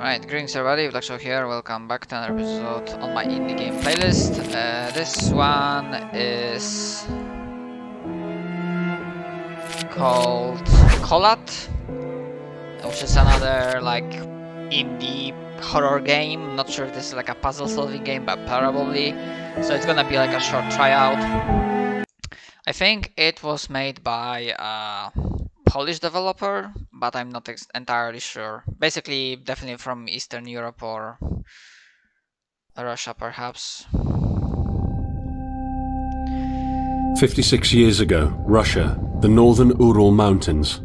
Alright, greetings everybody, Show here, welcome back to another episode on my indie game playlist. This one is called Kholat, which is another like indie horror game. Not sure if this is like a puzzle solving game, but probably. So it's gonna be like a short tryout. I think it was made by a Polish developer, but I'm not entirely sure. Basically, definitely from Eastern Europe or Russia, perhaps. 56 years ago, Russia, the northern Ural Mountains.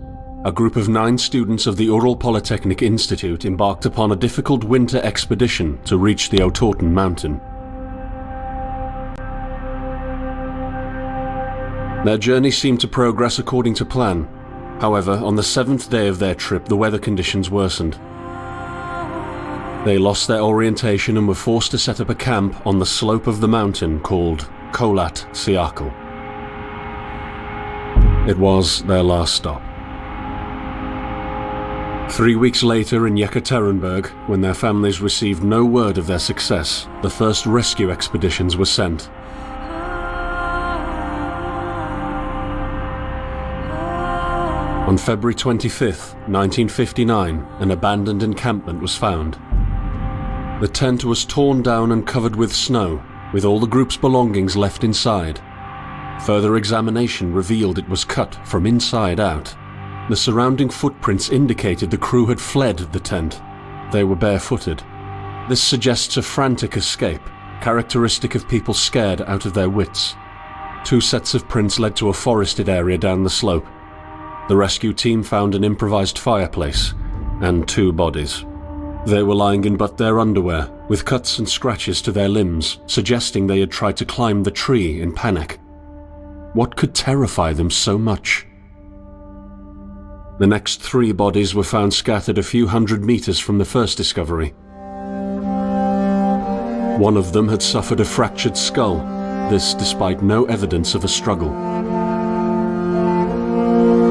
A group of 9 students of the Ural Polytechnic Institute embarked upon a difficult winter expedition to reach the Otorten mountain. Their journey seemed to progress according to plan. However, on the 7th day of their trip, the weather conditions worsened. They lost their orientation and were forced to set up a camp on the slope of the mountain called Kholat Syakhl. It was their last stop. 3 weeks later in Yekaterinburg, when their families received no word of their success, the first rescue expeditions were sent. On February 25, 1959, an abandoned encampment was found. The tent was torn down and covered with snow, with all the group's belongings left inside. Further examination revealed it was cut from inside out. The surrounding footprints indicated the crew had fled the tent. They were barefooted. This suggests a frantic escape, characteristic of people scared out of their wits. 2 sets of prints led to a forested area down the slope. The rescue team found an improvised fireplace and 2 bodies. They were lying in but their underwear, with cuts and scratches to their limbs, suggesting they had tried to climb the tree in panic. What could terrify them so much? The next 3 bodies were found scattered a few hundred meters from the first discovery. One of them had suffered a fractured skull, this despite no evidence of a struggle.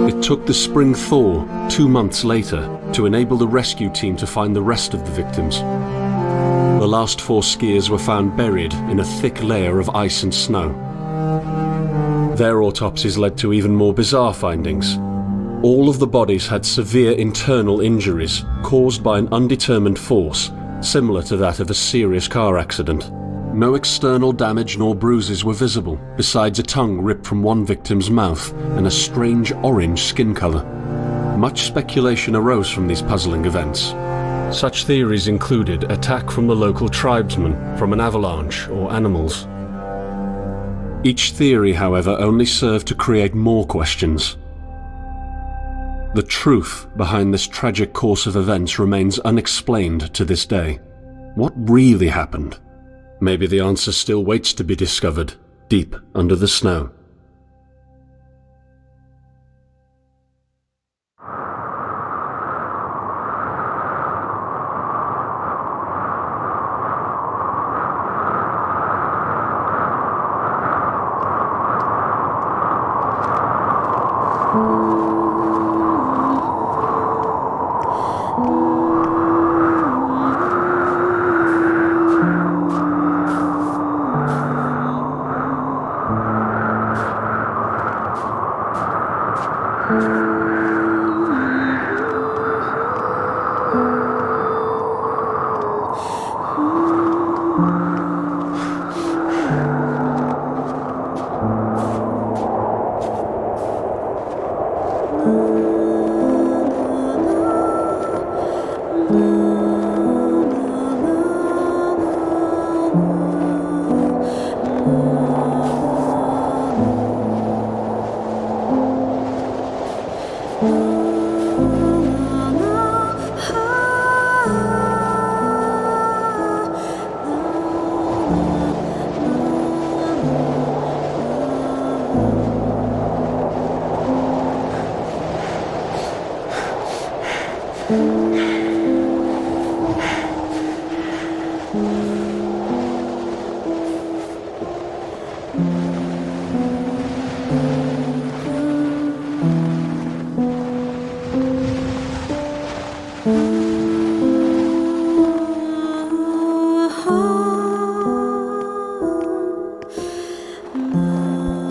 It took the spring thaw 2 months later to enable the rescue team to find the rest of the victims. The last 4 skiers were found buried in a thick layer of ice and snow. Their autopsies led to even more bizarre findings. All of the bodies had severe internal injuries caused by an undetermined force, similar to that of a serious car accident. No external damage nor bruises were visible, besides a tongue ripped from one victim's mouth and a strange orange skin color. Much speculation arose from these puzzling events. Such theories included attack from the local tribesmen, from an avalanche, or animals. Each theory, however, only served to create more questions. The truth behind this tragic course of events remains unexplained to this day. What really happened? Maybe the answer still waits to be discovered, deep under the snow.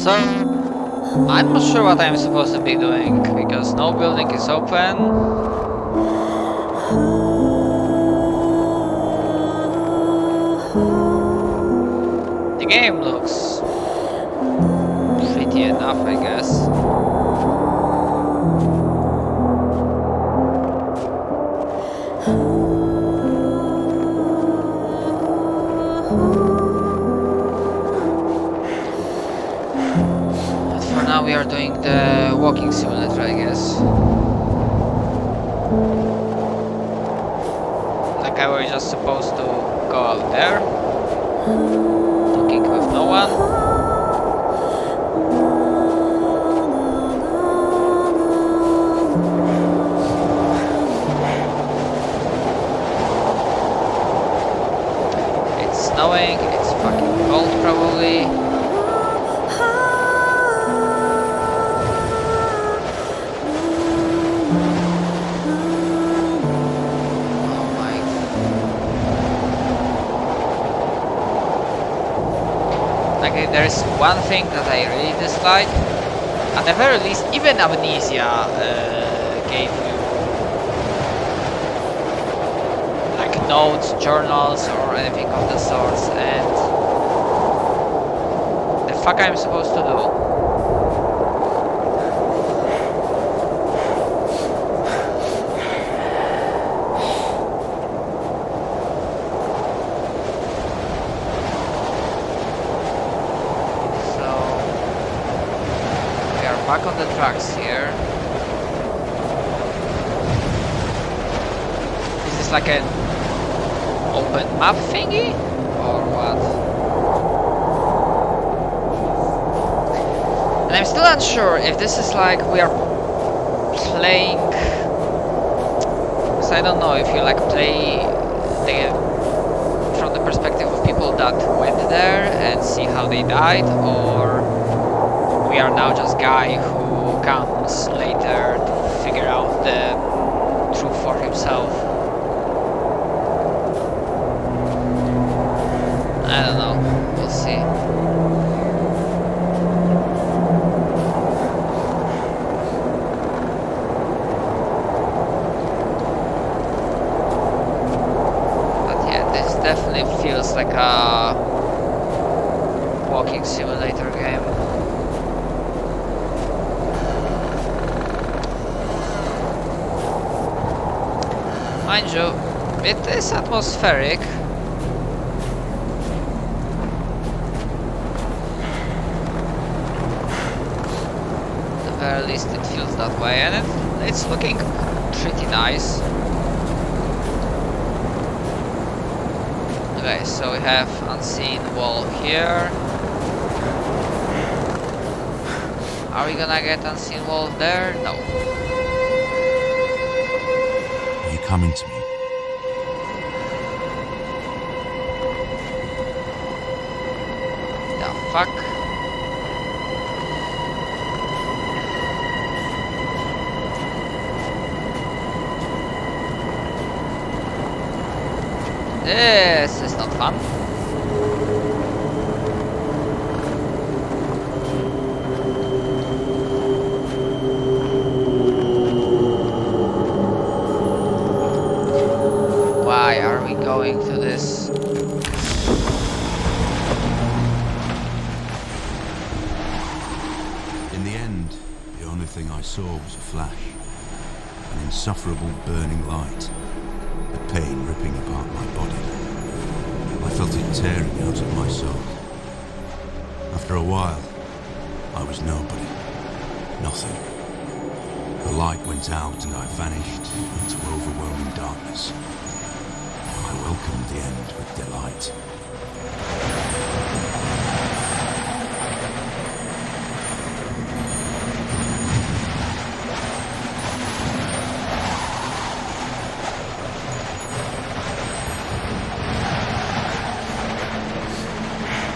So, I'm not sure what I'm supposed to be doing, because no building is open. The game looks pretty enough, I guess. But for now we are doing the walking simulator, I guess. Like I was just supposed to go out there, talking with no one. It's snowing, it's fucking cold probably. There's one thing that I really dislike. At the very least, even Amnesia gave you like notes, journals, or anything of the sorts, and the fuck I'm supposed to do? Back on the tracks here. Is this like an open map thingy? Or what? And I'm still unsure if this is like we are playing... Because I don't know if you like play from the perspective of people that went there and see how they died, or we are now just guy who comes later to figure out the truth for himself. I don't know. We'll see. But yeah, this definitely feels like a walking simulator game. Mind you, it is atmospheric. At the very least it feels that way, and it's looking pretty nice. Okay, so we have unseen wall here. Are we gonna get unseen wall there? No. Coming to me. The fuck? This is not fun. Why are we going to this? In the end, the only thing I saw was a flash. An insufferable burning light. The pain ripping apart my body. I felt it tearing out of my soul. After a while, I was nobody. Nothing. The light went out and I vanished into overwhelming darkness. I welcomed the end with delight.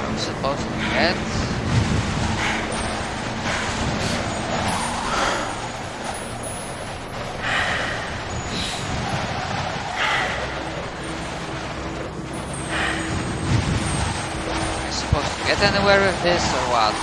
I'm supposed to get... Get anywhere with this or what?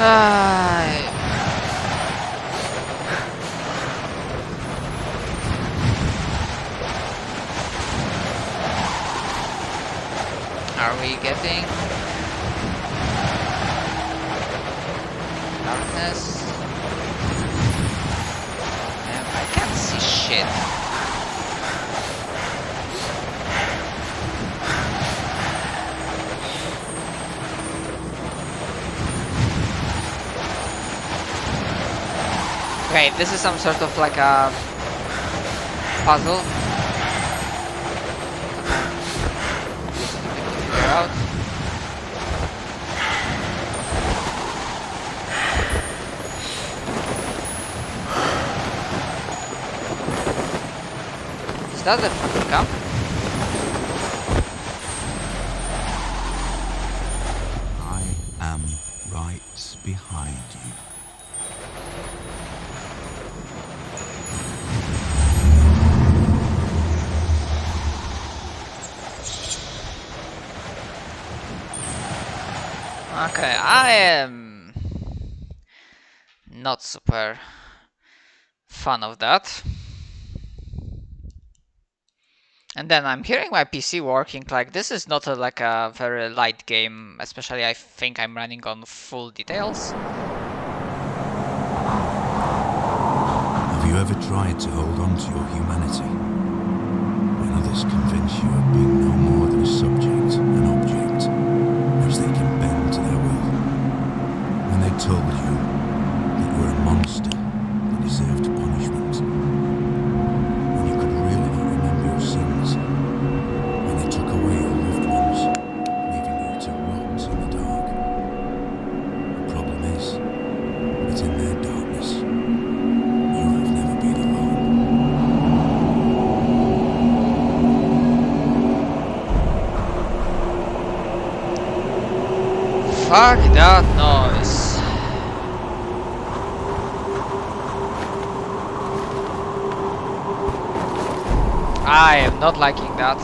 Are we getting darkness? Man, I can't see shit. Okay, this is some sort of like a puzzle. Figure out. Is that the fucking cup? I am right behind you. Okay, I am not super fan of that. And then I'm hearing my PC working, like this is not like a very light game, especially I think I'm running on full details. Have you ever tried to hold on to your humanity? When others convince you of being no more than a subject, an object, which they can bend to their will. When they told you that you were a monster that deserved punishment. When you could really not remember your sins. When they took away your loved ones, leaving you to rot in the dark. The problem is that in their darkness, you have never been alone. Fuck that noise. I am not liking that.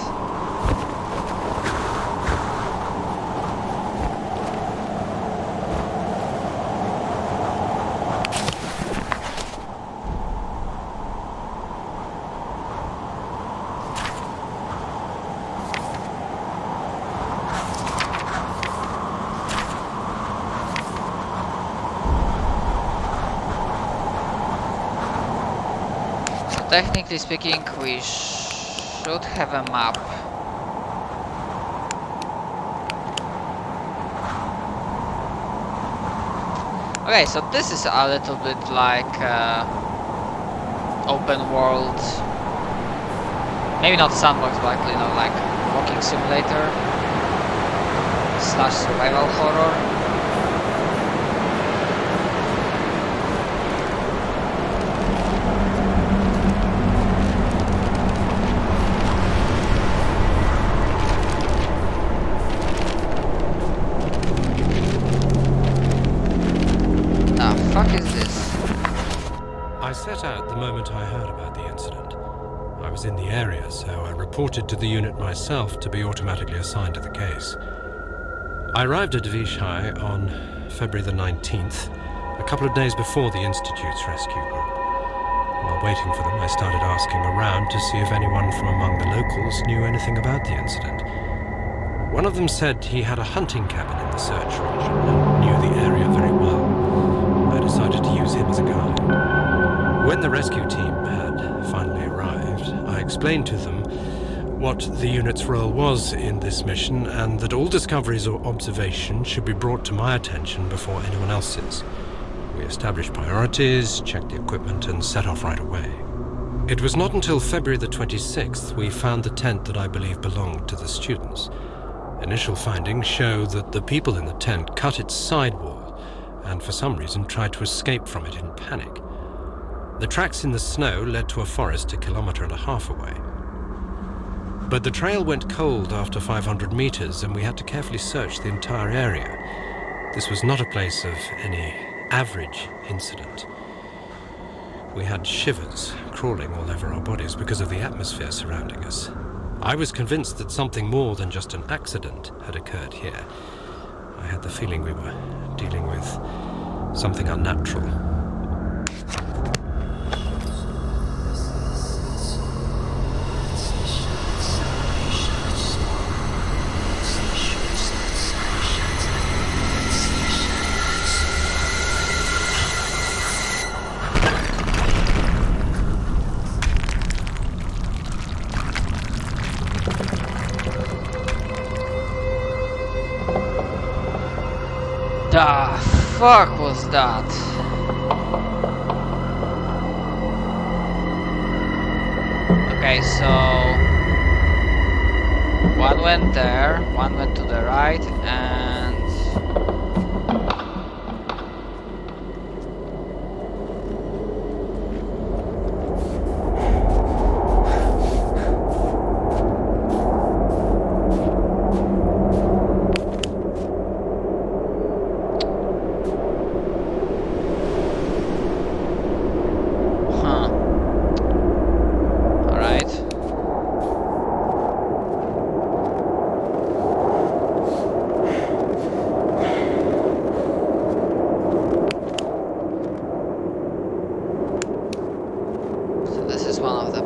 Technically speaking, we should have a map. Okay, so this is a little bit like open world, maybe not sandbox, but you know, like walking simulator / survival horror. I set out the moment I heard about the incident. I was in the area, so I reported to the unit myself to be automatically assigned to the case. I arrived at Vishai on February the 19th, a couple of days before the Institute's rescue group. While waiting for them, I started asking around to see if anyone from among the locals knew anything about the incident. One of them said he had a hunting cabin in the search region and knew the area very well. I decided to use him as a guide. When the rescue team had finally arrived, I explained to them what the unit's role was in this mission and that all discoveries or observations should be brought to my attention before anyone else's. We established priorities, checked the equipment, and set off right away. It was not until February the 26th we found the tent that I believe belonged to the students. Initial findings show that the people in the tent cut its sidewall and for some reason tried to escape from it in panic. The tracks in the snow led to a forest 1.5 kilometers away. But the trail went cold after 500 meters and we had to carefully search the entire area. This was not a place of any average incident. We had shivers crawling all over our bodies because of the atmosphere surrounding us. I was convinced that something more than just an accident had occurred here. I had the feeling we were dealing with something unnatural. The fuck was that? Okay, so one went there, one went to the right, and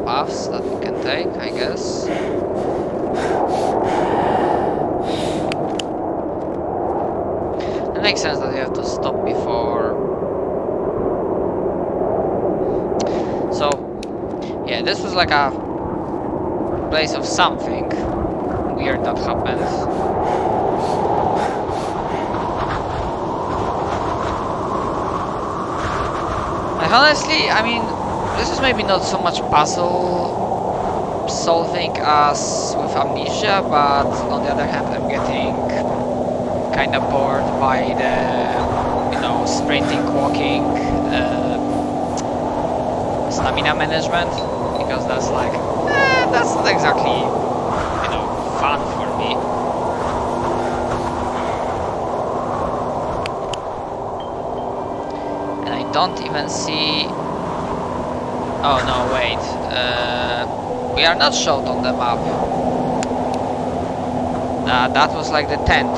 paths that we can take, I guess. It makes sense that we have to stop before. So, yeah, this was like a place of something weird that happened. Like, honestly, I mean, this is maybe not so much puzzle solving as with Amnesia, but on the other hand I'm getting kinda bored by the, you know, sprinting, walking, stamina management, because that's like, that's not exactly, you know, fun for me. And I don't even see. Oh no, wait. We are not showed on the map. That was like the tent.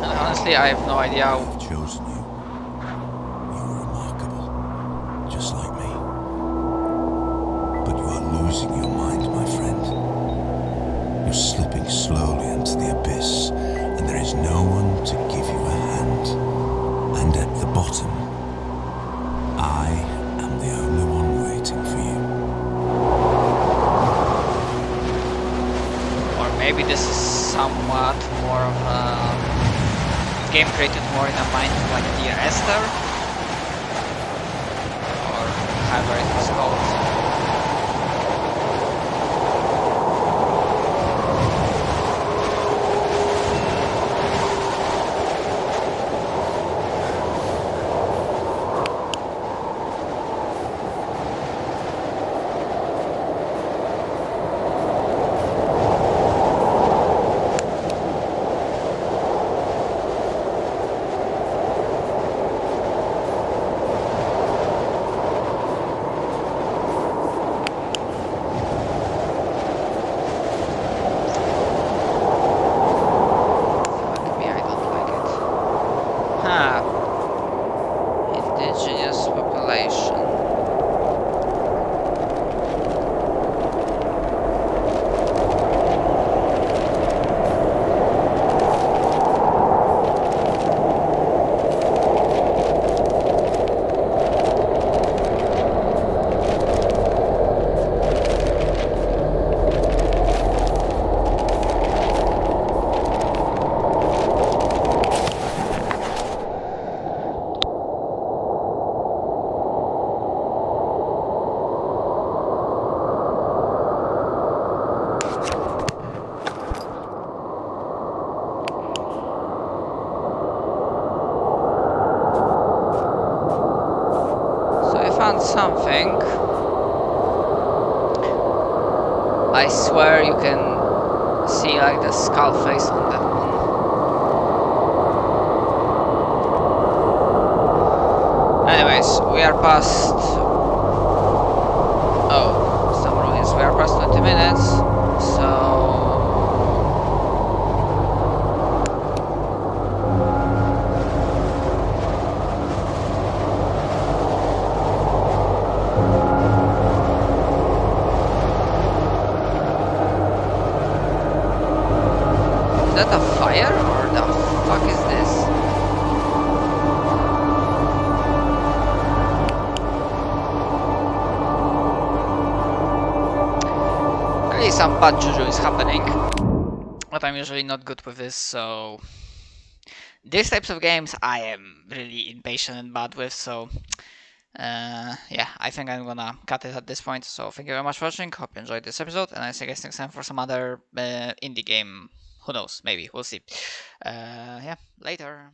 And honestly, I have no idea. I've chosen you. You're remarkable, just like me. But you are losing your mind, my friend. You're slipping slowly into the abyss, and there is no one to give you a hand. And at the bottom, I am the only one waiting for you. Or maybe this is somewhat more of a game created more in a mind of like the Esther, or however it was called. Indigenous population. Something. I swear you can see like the skull face on that one. Anyways, we are past. Oh, some ruins. We are past 20 minutes, so that a fire or the fuck is this? Okay, some bad juju is happening, but I'm usually not good with this, so these types of games I am really impatient and bad with, so yeah, I think I'm gonna cut it at this point. So thank you very much for watching, hope you enjoyed this episode, and I see you guys next time for some other indie game. Who knows, maybe, we'll see. Yeah, later.